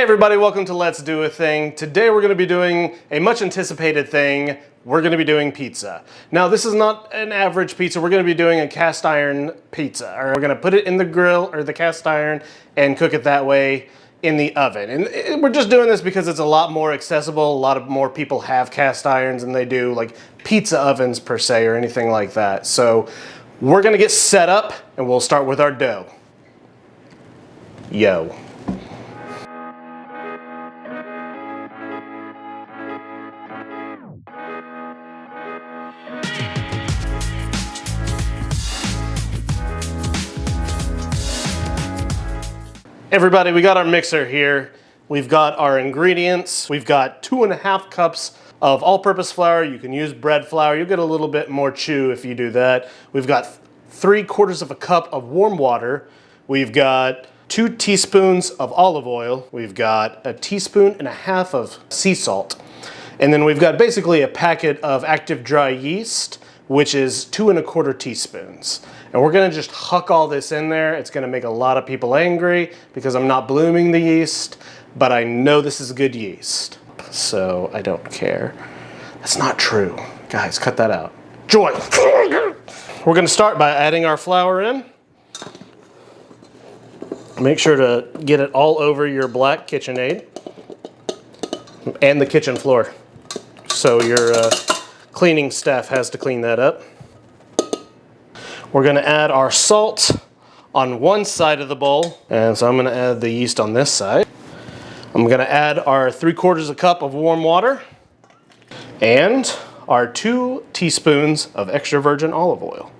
Hey everybody, welcome to Let's Do a Thing. Today we're going to be doing a much anticipated thing. We're going to be doing pizza. Now this is not an average pizza, we're going to be doing a cast iron pizza. Or we're going to put it in the grill or the cast iron and cook it that way in the oven. And we're just doing this because it's a lot more accessible. A lot of more people have cast irons than they do like pizza ovens per se or anything like that. So we're going to get set up and we'll start with our dough. Yo. Everybody, we got our mixer here. We've got our ingredients. We've got 2.5 cups of all-purpose flour. You can use bread flour. You'll get a little bit more chew if you do that. We've got 3/4 cup of warm water. We've got 2 teaspoons of olive oil. We've got 1.5 teaspoons of sea salt. And then we've got basically a packet of active dry yeast, which is 2.25 teaspoons. And we're gonna just huck all this in there. It's gonna make a lot of people angry because I'm not blooming the yeast, but I know this is good yeast, so I don't care. That's not true. Guys, cut that out. Joy! We're gonna start by adding our flour in. Make sure to get it all over your black KitchenAid and the kitchen floor. So your cleaning staff has to clean that up. We're gonna add our salt on one side of the bowl. And so I'm gonna add the yeast on this side. I'm gonna add our 3/4 cup of warm water and our 2 teaspoons of extra virgin olive oil.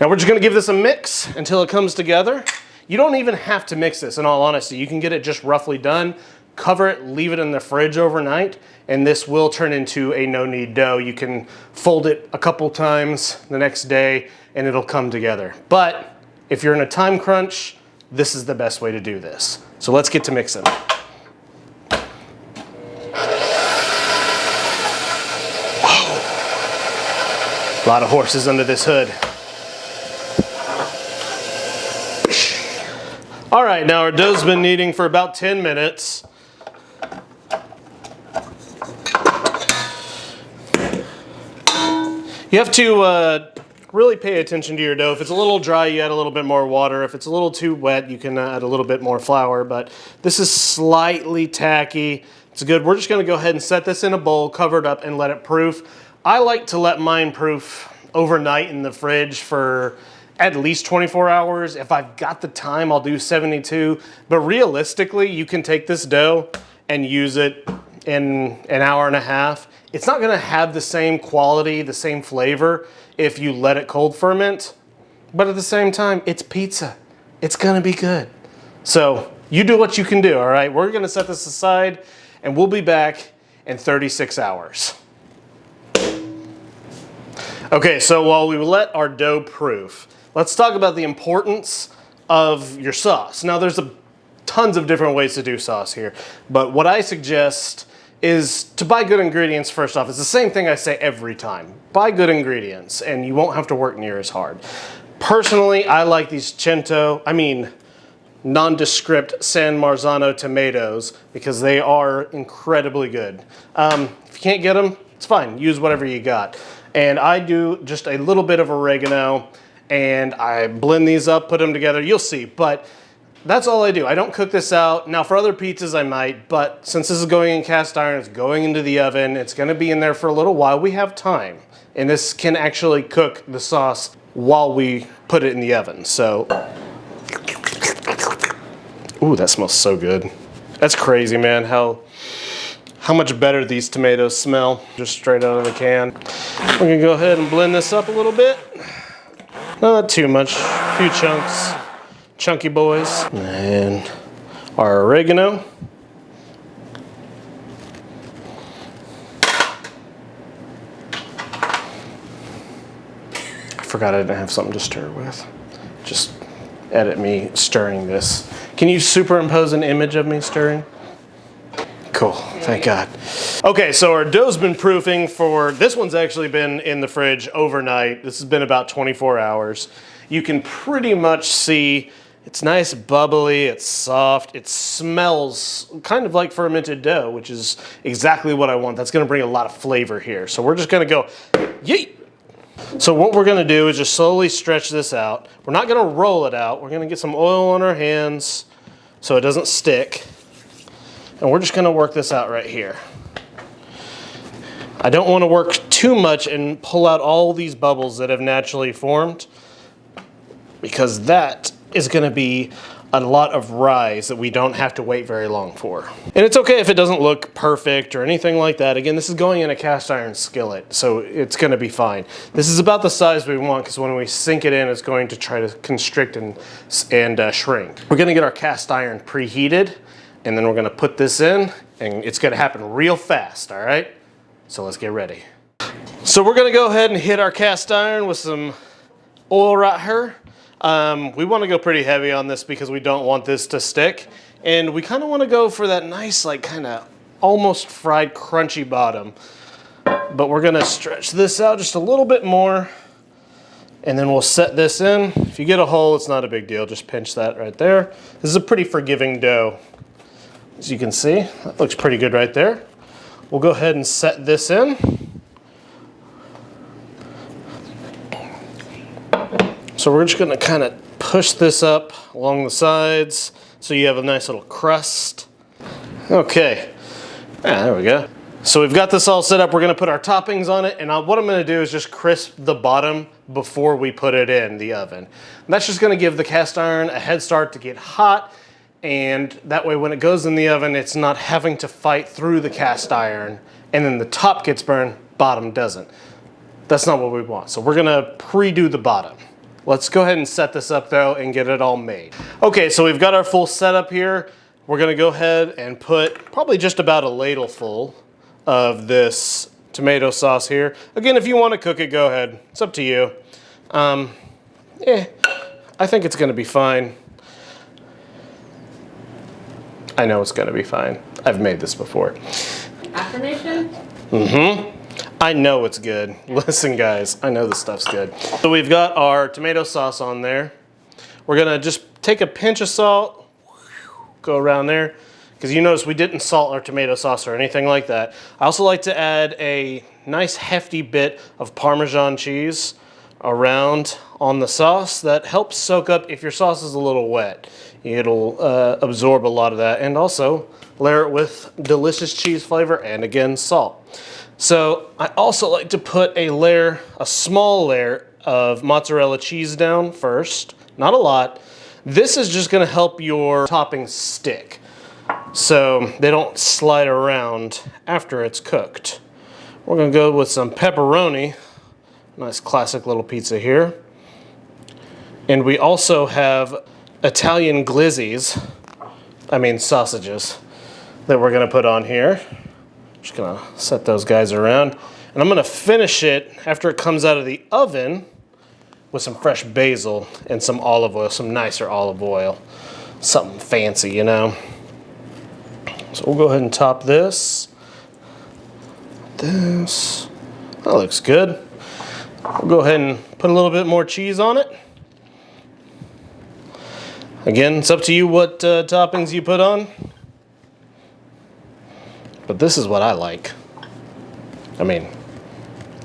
Now we're just gonna give this a mix until it comes together. You don't even have to mix this, in all honesty. You can get it just roughly done, cover it, leave it in the fridge overnight, and this will turn into a no-knead dough. You can fold it a couple times the next day and it'll come together. But if you're in a time crunch, this is the best way to do this. So let's get to mixing. Whoa. A lot of horses under this hood. All right, now our dough's been kneading for about 10 minutes. You have to really pay attention to your dough. If it's a little dry, you add a little bit more water. If it's a little too wet, you can add a little bit more flour, but this is slightly tacky. It's good. We're just gonna go ahead and set this in a bowl, cover it up, and let it proof. I like to let mine proof overnight in the fridge for at least 24 hours. If I've got the time, I'll do 72. But realistically, you can take this dough and use it in an hour and a half. It's not gonna have the same quality, the same flavor if you let it cold ferment, but at the same time, it's pizza. It's gonna be good. So you do what you can do, all right? We're gonna set this aside and we'll be back in 36 hours. Okay, so while we let our dough proof, let's talk about the importance of your sauce. Now there's tons of different ways to do sauce here, but what I suggest is to buy good ingredients first off. It's the same thing I say every time. Buy good ingredients and you won't have to work near as hard. Personally, I like these nondescript San Marzano tomatoes because they are incredibly good. If you can't get them, it's fine. Use whatever you got. And I do just a little bit of oregano and I blend these up, put them together. You'll see, but that's all I do. I don't cook this out. Now for other pizzas I might, but since this is going in cast iron, it's going into the oven, it's gonna be in there for a little while. We have time. And this can actually cook the sauce while we put it in the oven, so. Ooh, that smells so good. That's crazy, man, how much better these tomatoes smell, just straight out of the can. We're gonna go ahead and blend this up a little bit. Not too much, a few chunks. Chunky boys. And our oregano. I forgot I didn't have something to stir with. Just edit me stirring this. Can you superimpose an image of me stirring? Cool, thank God. Okay, so our dough's been proofing for, this one's actually been in the fridge overnight. This has been about 24 hours. You can pretty much see It's nice, bubbly, it's soft, it smells kind of like fermented dough, which is exactly what I want. That's gonna bring a lot of flavor here. So we're just gonna go, yeet! So what we're gonna do is just slowly stretch this out. We're not gonna roll it out. We're gonna get some oil on our hands so it doesn't stick. And we're just gonna work this out right here. I don't wanna work too much and pull out all these bubbles that have naturally formed, because that is gonna be a lot of rise that we don't have to wait very long for. And it's okay if it doesn't look perfect or anything like that. Again, this is going in a cast iron skillet, so it's gonna be fine. This is about the size we want, because when we sink it in, it's going to try to constrict and shrink. We're gonna get our cast iron preheated, and then we're gonna put this in, and it's gonna happen real fast, all right? So let's get ready. So we're gonna go ahead and hit our cast iron with some oil right here. We want to go pretty heavy on this because we don't want this to stick. And we kind of want to go for that nice, like kind of almost fried crunchy bottom. But we're going to stretch this out just a little bit more. And then we'll set this in. If you get a hole, it's not a big deal. Just pinch that right there. This is a pretty forgiving dough. As you can see, that looks pretty good right there. We'll go ahead and set this in. So we're just gonna kind of push this up along the sides so you have a nice little crust. Okay, there we go. So we've got this all set up. We're gonna put our toppings on it, and what I'm gonna do is just crisp the bottom before we put it in the oven. And that's just gonna give the cast iron a head start to get hot, and that way when it goes in the oven, it's not having to fight through the cast iron, and then the top gets burned, bottom doesn't. That's not what we want. So we're gonna pre-do the bottom. Let's go ahead and set this up though and get it all made. Okay, so we've got our full setup here. We're gonna go ahead and put probably just about a ladle full of this tomato sauce here. Again, if you wanna cook it, go ahead. It's up to you. I think it's gonna be fine. I know it's gonna be fine. I've made this before. Affirmation? Mm-hmm. I know it's good. Listen guys, I know this stuff's good. So we've got our tomato sauce on there. We're gonna just take a pinch of salt, go around there, because you notice we didn't salt our tomato sauce or anything like that. I also like to add a nice hefty bit of Parmesan cheese around on the sauce. That helps soak up if your sauce is a little wet. It'll absorb a lot of that, and also layer it with delicious cheese flavor and again, salt. So I also like to put a small layer of mozzarella cheese down first, not a lot. This is just gonna help your toppings stick so they don't slide around after it's cooked. We're gonna go with some pepperoni, nice classic little pizza here. And we also have Italian glizzies, sausages, that we're gonna put on here. Just gonna set those guys around. And I'm gonna finish it after it comes out of the oven with some fresh basil and some olive oil, some nicer olive oil. Something fancy, you know. So we'll go ahead and top this. That looks good. We'll go ahead and put a little bit more cheese on it. Again, it's up to you what toppings you put on. But this is what I like. I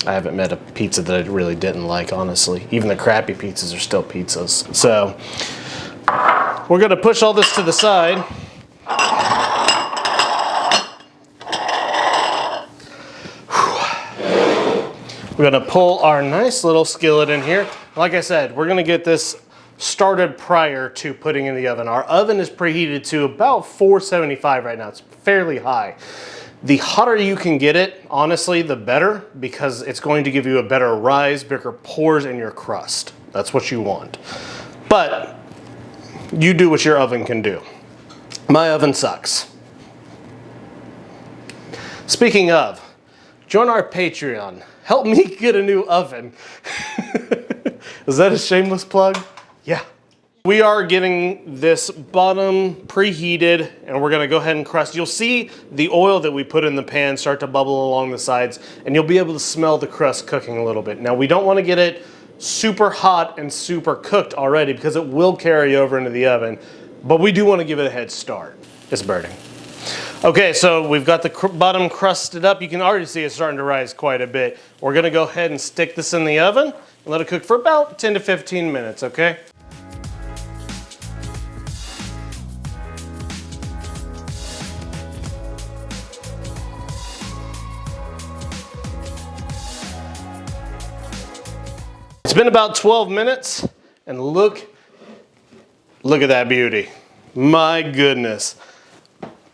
haven't met a pizza that I really didn't like, honestly. Even the crappy pizzas are still pizzas. So, we're gonna push all this to the side. We're gonna pull our nice little skillet in here. Like I said, we're gonna get this started prior to putting in the oven. Our oven is preheated to about 475 right now. It's fairly high. The hotter you can get it, honestly, the better, because it's going to give you a better rise, bigger pores in your crust. That's what you want. But you do what your oven can do. My oven sucks. Speaking of, join our Patreon. Help me get a new oven. Is that a shameless plug? Yeah. We are getting this bottom preheated, and we're gonna go ahead and crust. You'll see the oil that we put in the pan start to bubble along the sides, and you'll be able to smell the crust cooking a little bit. Now, we don't wanna get it super hot and super cooked already because it will carry over into the oven, but we do want to give it a head start. It's burning. Okay, so we've got the bottom crusted up. You can already see it's starting to rise quite a bit. We're gonna go ahead and stick this in the oven and let it cook for about 10 to 15 minutes, okay? It's been about 12 minutes, and look at that beauty. My goodness.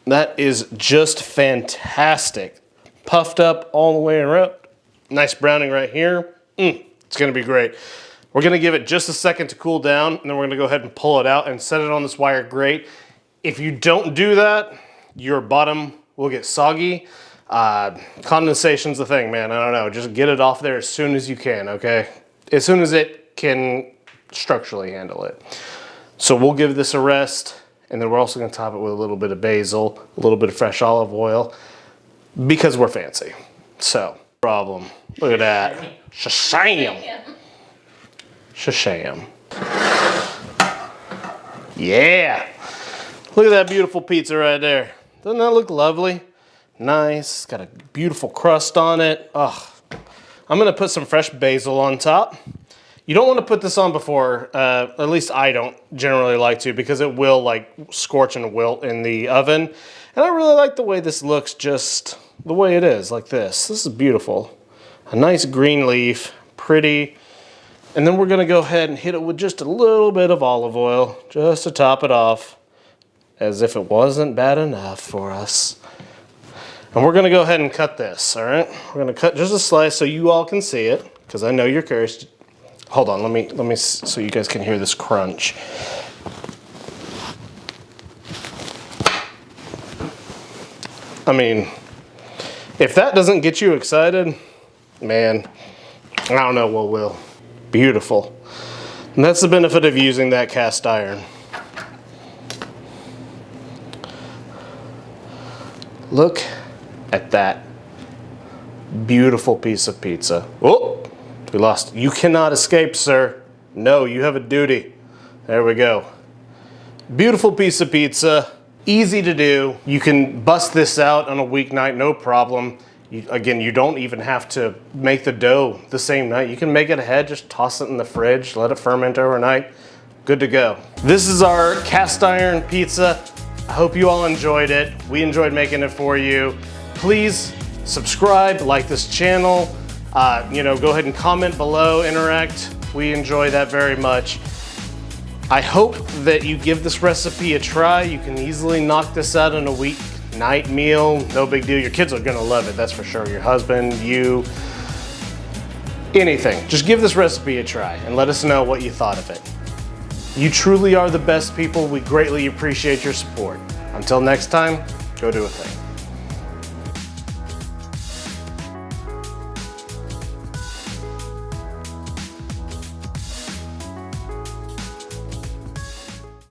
That is just fantastic. Puffed up all the way around. Nice browning right here. It's gonna be great. We're gonna give it just a second to cool down, and then we're gonna go ahead and pull it out and set it on this wire grate. If you don't do that, your bottom will get soggy. Condensation's the thing, man. I don't know. Just get it off there as soon as you can, okay? As soon as it can structurally handle it. So we'll give this a rest, and then we're also gonna top it with a little bit of basil, a little bit of fresh olive oil, because we're fancy. So, problem. Look at that. Shasham. Shasham. Yeah. Look at that beautiful pizza right there. Doesn't that look lovely? Nice. Got a beautiful crust on it. Ugh. I'm gonna put some fresh basil on top. You don't want to put this on before, at least I don't generally like to, because it will like scorch and wilt in the oven. And I really like the way this looks, just the way it is, like this. This is beautiful. A nice green leaf, pretty. And then we're gonna go ahead and hit it with just a little bit of olive oil, just to top it off, as if it wasn't bad enough for us. And we're gonna go ahead and cut this, all right? We're gonna cut just a slice so you all can see it, because I know you're curious. Hold on, let me so you guys can hear this crunch. I mean, if that doesn't get you excited, man, I don't know what will. Beautiful. And that's the benefit of using that cast iron. Look at that beautiful piece of pizza. Oh! We lost. You cannot escape, sir. No, you have a duty. There we go. Beautiful piece of pizza. Easy to do. You can bust this out on a weeknight, no problem. Again, you don't even have to make the dough the same night. You can make it ahead, just toss it in the fridge, let it ferment overnight. Good to go. This is our cast iron pizza. I hope you all enjoyed it. We enjoyed making it for you. Please subscribe, like this channel. Go ahead and comment below, interact. We enjoy that very much. I hope that you give this recipe a try. You can easily knock this out in a weeknight meal. No big deal. Your kids are gonna love it, that's for sure. Your husband, you, anything. Just give this recipe a try and let us know what you thought of it. You truly are the best people. We greatly appreciate your support. Until next time, go do a thing.